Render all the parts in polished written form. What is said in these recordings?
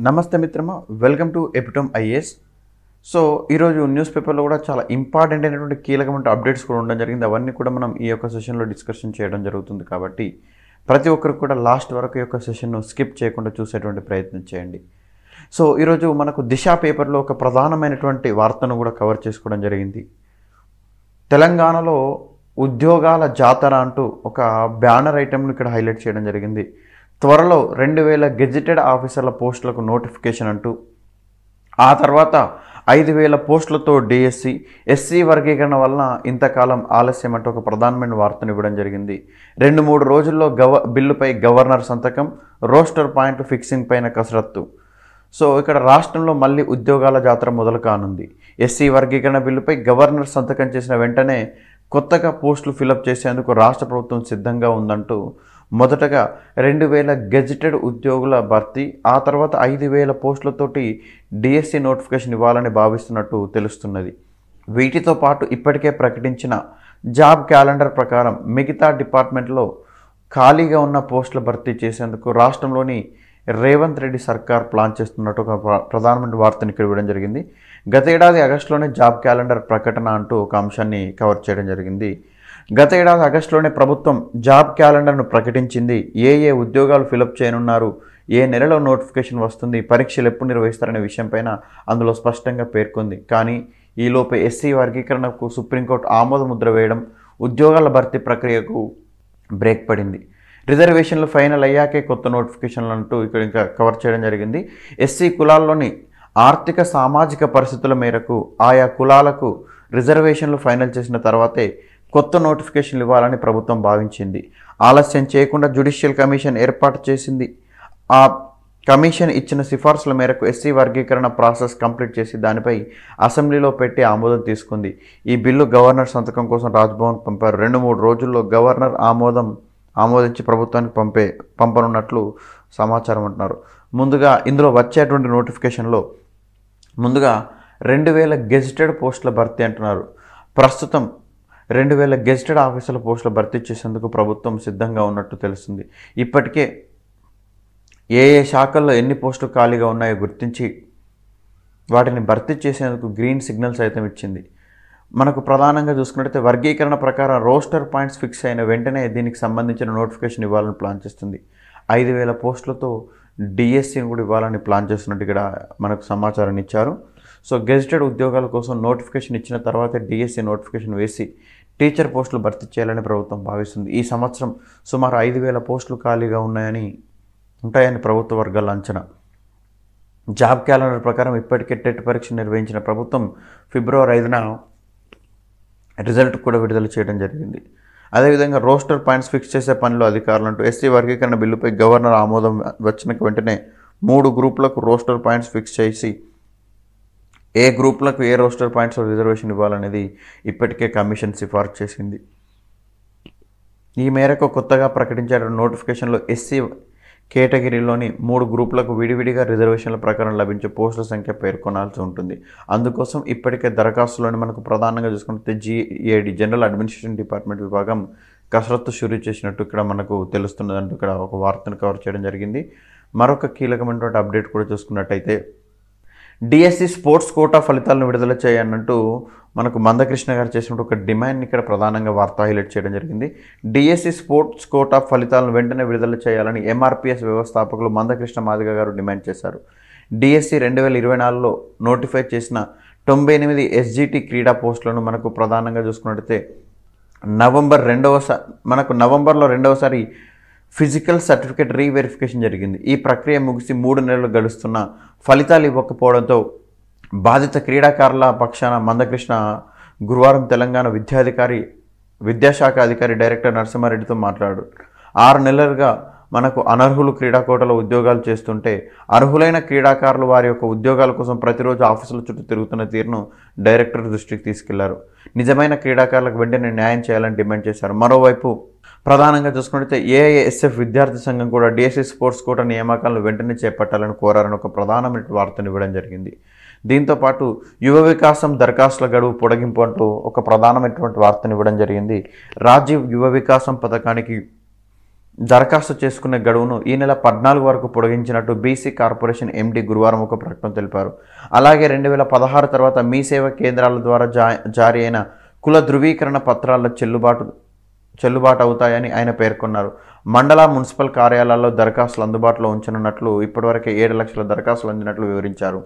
నమస్తే మిత్రమా, welcome to epitome IAS. So ఈరోజు న్యూస్ పేపర్లో కూడా చాలా ఇంపార్టెంట్ అయినటువంటి కీలకమైన అప్డేట్స్ కూడా ఉండడం జరిగింది. అవన్నీ కూడా మనం ఈ యొక్క సెషన్లో డిస్కషన్ చేయడం జరుగుతుంది. కాబట్టి ప్రతి ఒక్కరు కూడా లాస్ట్ వరకు ఈ యొక్క సెషన్ను స్కిప్ చేయకుండా చూసేటువంటి ప్రయత్నం చేయండి. సో ఈరోజు మనకు దిశ పేపర్లో ఒక ప్రధానమైనటువంటి వార్తను కూడా కవర్ చేసుకోవడం జరిగింది. తెలంగాణలో ఉద్యోగాల జాతర అంటూ ఒక బ్యానర్ ఐటెంను ఇక్కడ హైలైట్ చేయడం జరిగింది. త్వరలో 2000 గెజిటెడ్ ఆఫీసర్ల పోస్టులకు నోటిఫికేషన్ అంటూ, ఆ తర్వాత 5000 పోస్టులతో డిఎస్సి, ఎస్సీ వర్గీకరణ వలన ఇంతకాలం ఆలస్యం అంటూ ఒక ప్రధానమైన వార్తను ఇవ్వడం జరిగింది. 2-3 రోజుల్లో బిల్లుపై గవర్నర్ సంతకం, రోస్టర్ పాయింట్ ఫిక్సింగ్ పైన కసరత్తు. సో ఇక్కడ రాష్ట్రంలో మళ్ళీ ఉద్యోగాల జాతర మొదలు కానుంది. ఎస్సీ వర్గీకరణ బిల్లుపై గవర్నర్ సంతకం చేసిన వెంటనే కొత్తగా పోస్టులు ఫిలప్ చేసేందుకు రాష్ట్ర ప్రభుత్వం సిద్ధంగా ఉందంటూ మొదటగా 2000 గెజిటెడ్ ఉద్యోగుల భర్తీ, ఆ తర్వాత 5000 పోస్టులతోటి డిఎస్సి నోటిఫికేషన్ ఇవ్వాలని భావిస్తున్నట్టు తెలుస్తున్నది. వీటితో పాటు ఇప్పటికే ప్రకటించిన జాబ్ క్యాలెండర్ ప్రకారం మిగతా డిపార్ట్మెంట్లో ఖాళీగా ఉన్న పోస్టుల భర్తీ చేసేందుకు రాష్ట్రంలోని రేవంత్ రెడ్డి సర్కార్ ప్లాన్ చేస్తున్నట్టు ఒక ప్రధానమైన వార్తను ఇక్కడ ఇవ్వడం జరిగింది. గత ఏడాది ఆగస్టులోనే జాబ్ క్యాలెండర్ ప్రకటన అంటూ ఒక అంశాన్ని కవర్ చేయడం జరిగింది. గత ఏడాది ఆగస్టులోనే ప్రభుత్వం జాబ్ క్యాలెండర్ను ప్రకటించింది. ఏ ఉద్యోగాలు ఫిలప్ చేయనున్నారు, ఏ నెలలో నోటిఫికేషన్ వస్తుంది, పరీక్షలు ఎప్పుడు నిర్వహిస్తారనే విషయంపైన అందులో స్పష్టంగా పేర్కొంది. కానీ ఈలోపే ఎస్సీ వర్గీకరణకు సుప్రీంకోర్టు ఆమోద ముద్ర వేయడం ఉద్యోగాల భర్తీ ప్రక్రియకు బ్రేక్ పడింది. రిజర్వేషన్లు ఫైనల్ అయ్యాకే కొత్త నోటిఫికేషన్లు అంటూ ఇక్కడ ఇంకా కవర్ చేయడం జరిగింది. ఎస్సీ కులాల్లోని ఆర్థిక సామాజిక పరిస్థితుల మేరకు ఆయా కులాలకు రిజర్వేషన్లు ఫైనల్ చేసిన తర్వాతే కొత్త నోటిఫికేషన్లు ఇవ్వాలని ప్రభుత్వం భావించింది. ఆలస్యం చేయకుండా జ్యుడిషియల్ కమిషన్ ఏర్పాటు చేసింది. ఆ కమిషన్ ఇచ్చిన సిఫార్సుల మేరకు ఎస్సీ వర్గీకరణ ప్రాసెస్ కంప్లీట్ చేసి దానిపై అసెంబ్లీలో పెట్టి ఆమోదం తీసుకుంది. ఈ బిల్లు గవర్నర్ సంతకం కోసం రాజ్భవన్ పంపారు. 2-3 రోజుల్లో గవర్నర్ ఆమోదించి ప్రభుత్వానికి పంపనున్నట్లు సమాచారం అంటున్నారు. ముందుగా ఇందులో వచ్చేటువంటి నోటిఫికేషన్లో ముందుగా 2000 గెజిటెడ్ పోస్టుల భర్తీ అంటున్నారు. ప్రస్తుతం 2000 గెజిటెడ్ ఆఫీసర్ల పోస్టుల భర్తీ చేసేందుకు ప్రభుత్వం సిద్ధంగా ఉన్నట్టు తెలుస్తుంది. ఇప్పటికే ఏ శాఖల్లో ఎన్ని పోస్టులు ఖాళీగా ఉన్నాయో గుర్తించి వాటిని భర్తీ చేసేందుకు గ్రీన్ సిగ్నల్ సైతం ఇచ్చింది. మనకు ప్రధానంగా చూసుకున్నట్లయితే వర్గీకరణ ప్రకారం రోస్టర్ పాయింట్స్ ఫిక్స్ అయిన వెంటనే దీనికి సంబంధించిన నోటిఫికేషన్ ఇవ్వాలని ప్లాన్ చేస్తుంది. 5000 పోస్టులతో డిఎస్సిని కూడా ఇవ్వాలని ప్లాన్ చేస్తున్నట్టు ఇక్కడ మనకు సమాచారం ఇచ్చారు. సో గెజిటెడ్ ఉద్యోగాల కోసం నోటిఫికేషన్ ఇచ్చిన తర్వాత డిఎస్సి నోటిఫికేషన్ వేసి టీచర్ పోస్టులు భర్తీ చేయాలని ప్రభుత్వం భావిస్తుంది. ఈ సంవత్సరం సుమారు 5000 పోస్టులు ఖాళీగా ఉంటాయని ప్రభుత్వ వర్గాల అంచనా. జాబ్ క్యాలెండర్ ప్రకారం ఇప్పటికే టెట్ పరీక్ష నిర్వహించిన ప్రభుత్వం ఫిబ్రవరి 5న రిజల్ట్ కూడా విడుదల చేయడం జరిగింది. అదేవిధంగా రోస్టర్ పాయింట్స్ ఫిక్స్ చేసే పనిలో అధికారులు అంటూ ఎస్సీ వర్గీకరణ బిల్లుపై గవర్నర్ ఆమోదం వచ్చిన వెంటనే 3 గ్రూపులకు రోస్టర్ పాయింట్స్ ఫిక్స్ చేసి ఏ గ్రూపులకు ఏ రోస్టర్ పాయింట్స్ రిజర్వేషన్ ఇవ్వాలనేది ఇప్పటికే కమిషన్ సిఫార్సు చేసింది. ఈ మేరకు కొత్తగా ప్రకటించిన నోటిఫికేషన్లో ఎస్సీ కేటగిరీలోని 3 గ్రూపులకు విడివిడిగా రిజర్వేషన్ల ప్రకారం లభించే పోస్టుల సంఖ్య పేర్కొనాల్సి ఉంటుంది. అందుకోసం ఇప్పటికే దరఖాస్తులోని మనకు ప్రధానంగా చూసుకుంటే జిఏడి జనరల్ అడ్మినిస్ట్రేషన్ డిపార్ట్మెంట్ విభాగం కసరత్తు షురూ చేసినట్టు ఇక్కడ మనకు తెలుస్తున్నది అంటూ ఇక్కడ ఒక వార్తను కవర్ చేయడం జరిగింది. మరొక కీలకమైనటువంటి అప్డేట్ కూడా చూసుకున్నట్టయితే డిఎస్సి స్పోర్ట్స్ కోటా ఫలితాలను విడుదల చేయన్నట్టు మనకు మందకృష్ణ గారు చేసినట్టు ఒక డిమాండ్ని ఇక్కడ ప్రధానంగా వార్త హైలైట్ చేయడం జరిగింది. డిఎస్సి స్పోర్ట్స్ కోటా ఫలితాలను వెంటనే విడుదల చేయాలని ఎంఆర్పిఎస్ వ్యవస్థాపకులు మందకృష్ణ మాదిగ గారు డిమాండ్ చేశారు. డిఎస్సి 2024లో నోటిఫై చేసిన 98 ఎస్జిటి క్రీడా పోస్టులను మనకు ప్రధానంగా చూసుకున్నట్టయితే నవంబర్లో రెండవసారి ఫిజికల్ సర్టిఫికేట్ రీవెరిఫికేషన్ జరిగింది. ఈ ప్రక్రియ ముగిసి 3 నెలలు గడుస్తున్న ఫలితాలు ఇవ్వకపోవడంతో బాధిత క్రీడాకారుల పక్షాన మందకృష్ణ గురువారం తెలంగాణ విద్యాశాఖ అధికారి డైరెక్టర్ నరసింహారెడ్డితో మాట్లాడారు. 6 నెలలుగా మనకు అనర్హులు క్రీడాకోటలో ఉద్యోగాలు చేస్తుంటే అర్హులైన క్రీడాకారులు వారి యొక్క ఉద్యోగాల కోసం ప్రతిరోజు ఆఫీసుల చుట్టూ తిరుగుతున్న తీరును డైరెక్టర్ దృష్టికి తీసుకెళ్లారు. నిజమైన క్రీడాకారులకు వెంటనే న్యాయం చేయాలని డిమాండ్ చేశారు. మరోవైపు ప్రధానంగా చూసుకుంటే ఏఐఎస్ఎఫ్ విద్యార్థి సంఘం కూడా డిఎస్సి స్పోర్ట్స్ కోటా నియామకాలను వెంటనే చేపట్టాలని కోరారని ఒక ప్రధానమైన వార్తను ఇవ్వడం జరిగింది. దీంతోపాటు యువ వికాసం దరఖాస్తుల గడువు పొడిగింపు అంటూ ఒక ప్రధానమైనటువంటి వార్తను ఇవ్వడం జరిగింది. రాజీవ్ యువ వికాసం పథకానికి దరఖాస్తు చేసుకునే గడువును ఈ నెల 14 వరకు పొడిగించినట్టు బీసీ కార్పొరేషన్ ఎండీ గురువారం ఒక ప్రకటన తెలిపారు. అలాగే 2016 తర్వాత మీ సేవా కేంద్రాల ద్వారా జారీ అయిన కుల ధృవీకరణ పత్రాల చెల్లుబాటు అవుతాయని ఆయన పేర్కొన్నారు. మండల మున్సిపల్ కార్యాలయాల్లో దరఖాస్తులు అందుబాటులో ఉంచనున్నట్లు ఇప్పటివరకు 7 లక్షల దరఖాస్తులు అందినట్లు వివరించారు.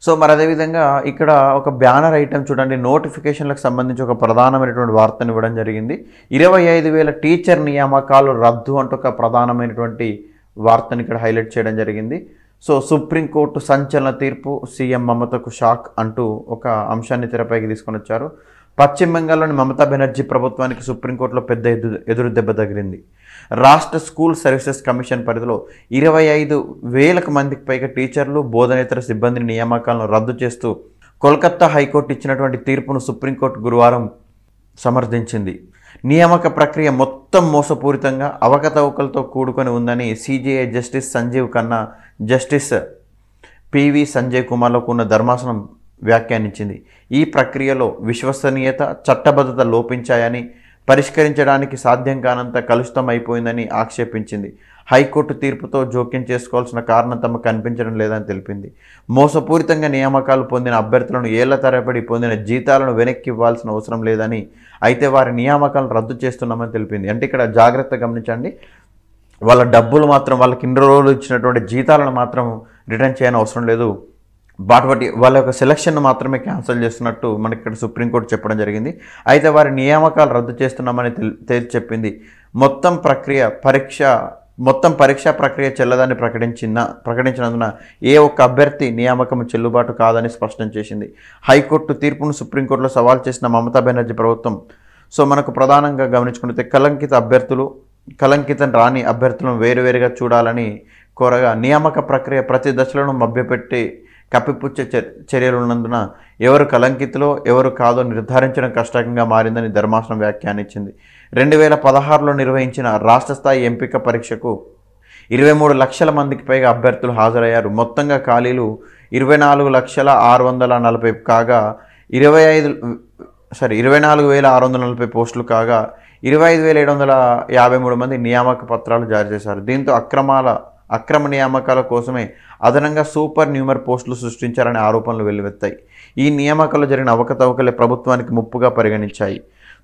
సో మరి అదేవిధంగా ఇక్కడ ఒక బ్యానర్ ఐటెం చూడండి, నోటిఫికేషన్లకు సంబంధించి ఒక ప్రధానమైనటువంటి వార్తను ఇవ్వడం జరిగింది. 25,000 టీచర్ నియామకాలు రద్దు అంటూ ఒక ప్రధానమైనటువంటి వార్తను ఇక్కడ హైలైట్ చేయడం జరిగింది. సో సుప్రీంకోర్టు సంచలన తీర్పు, సీఎం మమతకు షాక్ అంటూ ఒక అంశాన్ని తెరపైకి తీసుకొని వచ్చారు. పశ్చిమ బెంగాల్లోని మమతా బెనర్జీ ప్రభుత్వానికి సుప్రీంకోర్టులో పెద్ద ఎదురు దెబ్బ తగిలింది. రాష్ట్ర స్కూల్ సర్వీసెస్ కమిషన్ పరిధిలో 25,000 మందికి పైగా టీచర్లు, బోధనేతర సిబ్బందిని నియామకాలను రద్దు చేస్తూ కోల్కతా హైకోర్టు ఇచ్చినటువంటి తీర్పును సుప్రీంకోర్టు గురువారం సమర్థించింది. నియామక ప్రక్రియ మొత్తం మోసపూరితంగా అవకతవకలతో కూడుకొని ఉందని CJI justice Sanjiv Khanna, justice PV Sanjay కుమార్లకు ఉన్న ధర్మాసనం వ్యాఖ్యానించింది. ఈ ప్రక్రియలో విశ్వసనీయత, చట్టబద్ధత లోపించాయని, పరిష్కరించడానికి సాధ్యం కానంత కలుషితం అయిపోయిందని ఆక్షేపించింది. హైకోర్టు తీర్పుతో జోక్యం చేసుకోవాల్సిన కారణం తమకు కనిపించడం లేదని తెలిపింది. మోసపూరితంగా నియామకాలు పొందిన అభ్యర్థులను ఏళ్ల తరబడి పొందిన జీతాలను వెనక్కి ఇవ్వాల్సిన అవసరం లేదని, అయితే వారి నియామకాలను రద్దు చేస్తున్నామని తెలిపింది. అంటే ఇక్కడ జాగ్రత్త గమనించండి, వాళ్ళ డబ్బులు మాత్రం, వాళ్ళకి ఇన్ని రోజులు ఇచ్చినటువంటి జీతాలను మాత్రం రిటర్న్ చేయని అవసరం లేదు, వాటి వాళ్ళ యొక్క సెలక్షన్ మాత్రమే క్యాన్సిల్ చేస్తున్నట్టు మనకి ఇక్కడ సుప్రీంకోర్టు చెప్పడం జరిగింది. అయితే వారి నియామకాలు రద్దు చేస్తున్నామని తేల్చి చెప్పింది. మొత్తం పరీక్షా ప్రక్రియ చెల్లదని ప్రకటించినందున ఏ ఒక్క అభ్యర్థి నియామకం చెల్లుబాటు కాదని స్పష్టం చేసింది. హైకోర్టు తీర్పును సుప్రీంకోర్టులో సవాల్ చేసిన మమతా బెనర్జీ ప్రభుత్వం సో మనకు ప్రధానంగా గమనించుకుంటే కలంకితం రాని అభ్యర్థులను వేరువేరుగా చూడాలని కోరగా, నియామక ప్రక్రియ ప్రతి దశలను మభ్యపెట్టి కప్పిపుచ్చే చర్యలు ఉన్నందున ఎవరు కలంకితులో ఎవరు కాదో నిర్ధారించడం కష్టంగా మారిందని ధర్మాసనం వ్యాఖ్యానించింది. 2016లో నిర్వహించిన రాష్ట్ర స్థాయి ఎంపిక పరీక్షకు 23 లక్షల మందికి పైగా అభ్యర్థులు హాజరయ్యారు. మొత్తంగా ఖాళీలు 24,640 కాగా 24,640 పోస్టులు కాగా 25,753 మంది నియామక పత్రాలు జారీ చేశారు. దీంతో అక్రమ నియామకాల కోసమే అదనంగా సూపర్ న్యూమర్ పోస్టులు సృష్టించారనే ఆరోపణలు వెల్లువెత్తాయి. ఈ నియామకాల్లో జరిగిన అవకతవకలే ప్రభుత్వానికి ముప్పుగా పరిగణించాయి.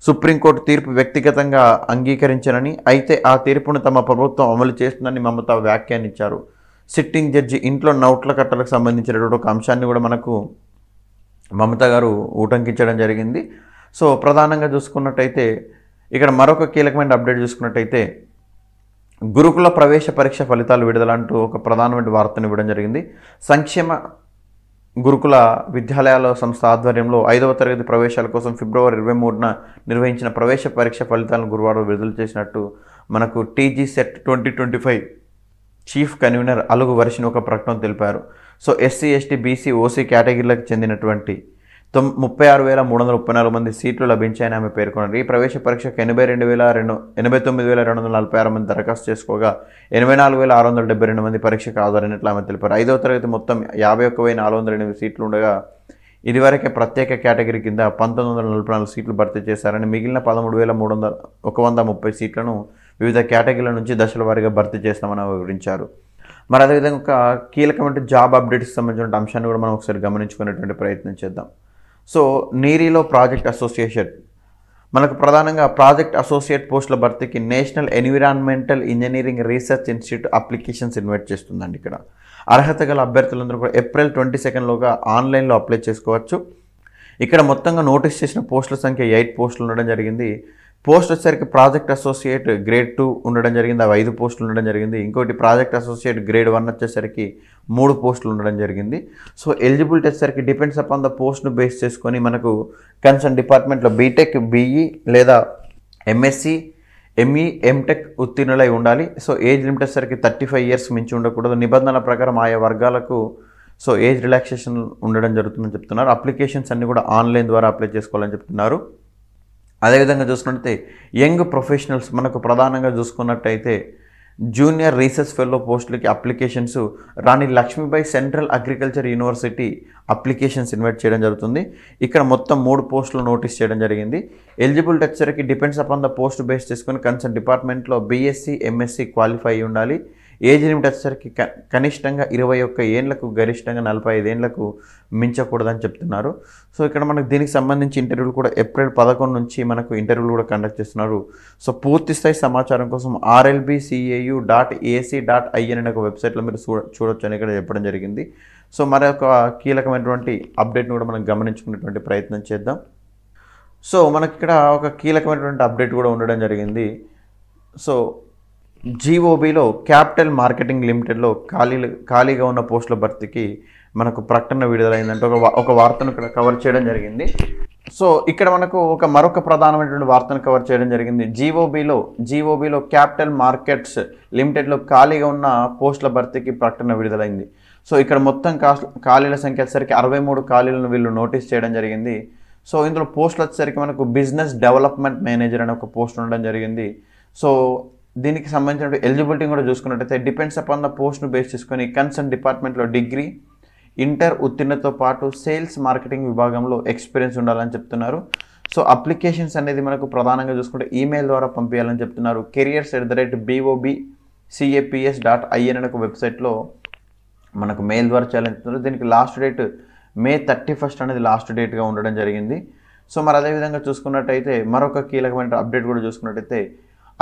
సుప్రీంకోర్టు తీర్పు వ్యక్తిగతంగా అంగీకరించనని, అయితే ఆ తీర్పును తమ ప్రభుత్వం అమలు చేస్తుందని మమత వ్యాఖ్యానించారు. సిట్టింగ్ జడ్జి ఇంట్లో నోట్ల కట్టలకు సంబంధించినటువంటి ఒక అంశాన్ని కూడా మనకు మమత గారు ఉటంకించడం జరిగింది. సో ప్రధానంగా చూసుకున్నట్టయితే ఇక్కడ మరొక కీలకమైన అప్డేట్ చూసుకున్నట్టయితే గురుకుల ప్రవేశ పరీక్ష ఫలితాలు విడుదలంటూ ఒక ప్రధానమైన వార్తను ఇవ్వడం జరిగింది. సంక్షేమ గురుకుల విద్యాలయాల సంస్థ ఆధ్వర్యంలో 5వ తరగతి ప్రవేశాల కోసం ఫిబ్రవరి 23న నిర్వహించిన ప్రవేశ పరీక్ష ఫలితాలను గురువారం విడుదల చేసినట్టు మనకు టీజీ సెట్ 2025 చీఫ్ కన్వీనర్ అలుగు వర్షిని ఒక ప్రకటన తెలిపారు. So SC, ST, BC, OC కేటగిరీలకు చెందినటువంటి 36,334 మంది సీట్లు లభించాయని ఆమె పేర్కొన్నారు. ఈ ప్రవేశ పరీక్షకు 89,246 మంది దరఖాస్తు చేసుకోగా 84,672 మంది పరీక్షకు హాజరైనట్లు ఆమె తెలిపారు. 5వ తరగతి మొత్తం 51,408 సీట్లు ఉండగా ఇదివరకే ప్రత్యేక కేటగిరీ కింద 1,944 సీట్లు భర్తీ చేశారని, మిగిలిన 13,130 సీట్లను వివిధ కేటగిరీల నుంచి దశల వారీగా భర్తీ చేస్తామని వివరించారు. మరి అదేవిధంగా ఒక కీలకమైన జాబ్ అప్డేట్స్కి సంబంధించిన అంశాన్ని కూడా మనం ఒకసారి గమనించుకునేటువంటి ప్రయత్నం చేద్దాం. సో నీరీలో ప్రాజెక్ట్ అసోసియేషన్ మనకు ప్రధానంగా ప్రాజెక్ట్ అసోసియేట్ పోస్టుల భర్తీకి national environmental engineering research institute applications invite చేస్తుందండి. ఇక్కడ అర్హత గల అభ్యర్థులందరూ కూడా ఏప్రిల్ 22లోగా ఆన్లైన్లో అప్లై చేసుకోవచ్చు. ఇక్కడ మొత్తంగా నోటీస్ చేసిన పోస్టుల సంఖ్య 8 పోస్టులు ఉండడం జరిగింది. పోస్ట్ వచ్చేసరికి ప్రాజెక్ట్ అసోసియేట్ గ్రేడ్ 2 ఉండడం జరిగింది, అవి 5 పోస్టులు ఉండడం జరిగింది. ఇంకోటి ప్రాజెక్ట్ అసోసియేట్ గ్రేడ్ 1 వచ్చేసరికి 3 పోస్టులు ఉండడం జరిగింది. సో ఎలిజిబిలిటీ వచ్చేసరికి డిపెండ్స్ అపాన్ ద పోస్ట్ను బేస్ చేసుకొని మనకు కన్సర్న్ డిపార్ట్మెంట్లో బీటెక్, బీఈ లేదా ఎంఎస్సి, ఎంఈ, ఎంటెక్ ఉత్తీర్ణులై ఉండాలి. సో ఏజ్ లిమిట్ వచ్చేసరికి 35 ఇయర్స్ మించి ఉండకూడదు. నిబంధనల ప్రకారం ఆయా వర్గాలకు సో ఏజ్ రిలాక్సేషన్ ఉండడం జరుగుతుందని చెప్తున్నారు. అప్లికేషన్స్ అన్నీ కూడా ఆన్లైన్ ద్వారా అప్లై చేసుకోవాలని చెప్తున్నారు. అదేవిధంగా చూసుకున్నట్టయితే యంగ్ ప్రొఫెషనల్స్ మనకు ప్రధానంగా చూసుకున్నట్టయితే జూనియర్ రీసెర్చ్ ఫెలో పోస్టులకి applications Rani Lakshmibai central agriculture university applications invite చేయడం జరుగుతుంది. ఇక్కడ మొత్తం 3 పోస్టులు నోటీస్ చేయడం జరిగింది. ఎలిజిబిలిటీ వచ్చేసరికి depends upon the post base చేసుకుని కన్సర్న్ డిపార్ట్మెంట్లో బీఎస్సీ ఎంఎస్సీ క్వాలిఫై అయి ఉండాలి. ఏజ్ లిమిట్ వచ్చేసరికి కనిష్టంగా 21 ఏళ్లకు గరిష్టంగా 45 ఏళ్లకు మించకూడదని చెప్తున్నారు. సో ఇక్కడ మనకు దీనికి సంబంధించి ఇంటర్వ్యూలు కూడా ఏప్రిల్ 11 నుంచి మనకు ఇంటర్వ్యూలు కూడా కండక్ట్ చేస్తున్నారు. సో పూర్తి స్థాయి సమాచారం కోసం rlbcau.ac.in అనే ఒక వెబ్సైట్లో మీరు చూడొచ్చు అని ఇక్కడ చెప్పడం జరిగింది. సో మరొక కీలకమైనటువంటి అప్డేట్ను కూడా మనం గమనించుకునేటువంటి ప్రయత్నం చేద్దాం. సో మనకి ఇక్కడ ఒక కీలకమైనటువంటి అప్డేట్ కూడా ఉండడం జరిగింది. సో జీఓబీలో క్యాపిటల్ మార్కెటింగ్ లిమిటెడ్లో ఖాళీగా ఉన్న పోస్టుల భర్తీకి మనకు ప్రకటన విడుదలైందంటే ఒక వార్తను ఇక్కడ కవర్ చేయడం జరిగింది. సో ఇక్కడ మనకు మరొక ప్రధానమైనటువంటి వార్తను కవర్ చేయడం జరిగింది. జీఓబీలో క్యాపిటల్ మార్కెట్స్ లిమిటెడ్లో ఖాళీగా ఉన్న పోస్టుల భర్తీకి ప్రకటన విడుదలైంది. సో ఇక్కడ మొత్తం ఖాళీల సంఖ్య వచ్చేసరికి 63 ఖాళీలను వీళ్ళు నోటీస్ చేయడం జరిగింది. సో ఇందులో పోస్టులు వచ్చేసరికి మనకు బిజినెస్ డెవలప్మెంట్ మేనేజర్ అనే ఒక పోస్ట్ ఉండడం జరిగింది. సో దీనికి సంబంధించిన ఎలిజిబిలిటీ కూడా చూసుకున్నట్టయితే డిపెండ్స్ అపాన్ ద పోస్ట్ను బేస్ చేసుకొని కన్సర్న్ డిపార్ట్మెంట్లో డిగ్రీ, ఇంటర్ ఉత్తీర్ణతో పాటు సేల్స్ మార్కెటింగ్ విభాగంలో ఎక్స్పీరియన్స్ ఉండాలని చెప్తున్నారు. సో అప్లికేషన్స్ అనేది మనకు ప్రధానంగా చూసుకుంటే ఈమెయిల్ ద్వారా పంపించాలని చెప్తున్నారు. careers@bobcaps.in అనే ఒక వెబ్సైట్లో మనకు మెయిల్ ద్వారా చేయాలని చెప్తున్నారు. దీనికి లాస్ట్ డేట్ May 31 అనేది లాస్ట్ డేట్గా ఉండడం జరిగింది. సో మరి అదేవిధంగా చూసుకున్నట్టయితే మరొక కీలకమైన అప్డేట్ కూడా చూసుకున్నట్టయితే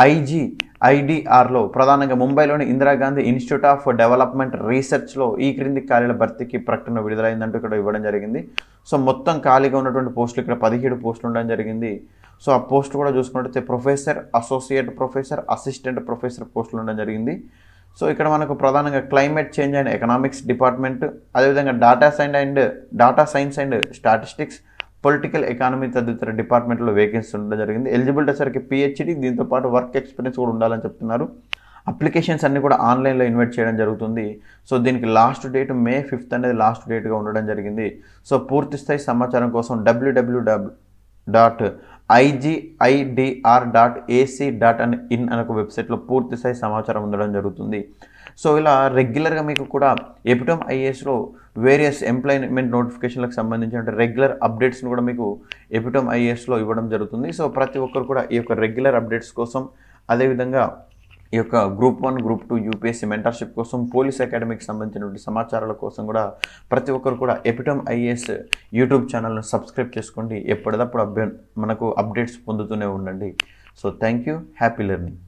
IGIDRలో ప్రధానంగా ముంబైలోని ఇందిరాగాంధీ ఇన్స్టిట్యూట్ ఆఫ్ డెవలప్మెంట్ రీసెర్చ్లో ఈ క్రింది ఖాళీల భర్తీకి ప్రకటన విడుదలైందంటూ ఇక్కడ ఇవ్వడం జరిగింది. సో మొత్తం ఖాళీగా ఉన్నటువంటి పోస్టులు ఇక్కడ 17 పోస్టులు ఉండడం జరిగింది. సో ఆ పోస్ట్ కూడా చూసుకున్నట్టయితే professor, associate professor, assistant professor పోస్టులు ఉండడం జరిగింది. సో ఇక్కడ మనకు ప్రధానంగా climate change and economics department, అదేవిధంగా data science and statistics, political economy తదితర డిపార్ట్మెంట్లో వేకెన్సీ ఉండడం జరిగింది. ఎలిజిబిలిటీ వచ్చరికి PhD, దీంతో పాటు వర్క్ ఎక్స్పీరియన్స్ కూడా ఉండాలని చెప్తున్నారు. అప్లికేషన్స్ అన్ని కూడా ఆన్లైన్లో ఇన్వైట్ చేయడం జరుగుతుంది. సో దీనికి లాస్ట్ డేట్ May 5 అనేది లాస్ట్ డేట్గా ఉండడం జరిగింది. సో పూర్తి స్థాయి సమాచారం కోసం www.igidr.ac.in అనే ఒక వెబ్సైట్లో పూర్తి స్థాయి సమాచారం ఉండడం జరుగుతుంది. సో ఇలా రెగ్యులర్గా మీకు కూడా ఎపిటోమ్ ఐఏఎస్లో వేరియస్ ఎంప్లాయ్మెంట్ నోటిఫికేషన్లకు సంబంధించిన రెగ్యులర్ అప్డేట్స్ని కూడా మీకు ఎపిటోమ్ ఐఏఎస్లో ఇవ్వడం జరుగుతుంది. సో ప్రతి ఒక్కరు కూడా ఈ యొక్క రెగ్యులర్ అప్డేట్స్ కోసం, అదేవిధంగా ఈ యొక్క Group 1, Group 2 UPSC మెంటర్షిప్ కోసం, పోలీస్ అకాడమీకి సంబంధించినటువంటి సమాచారాల కోసం కూడా ప్రతి ఒక్కరు కూడా ఎపిటోమ్ ఐఏఎస్ యూట్యూబ్ ఛానల్ను సబ్స్క్రైబ్ చేసుకోండి. ఎప్పటికప్పుడు మనకు అప్డేట్స్ పొందుతూనే ఉండండి. So thank you, happy learning.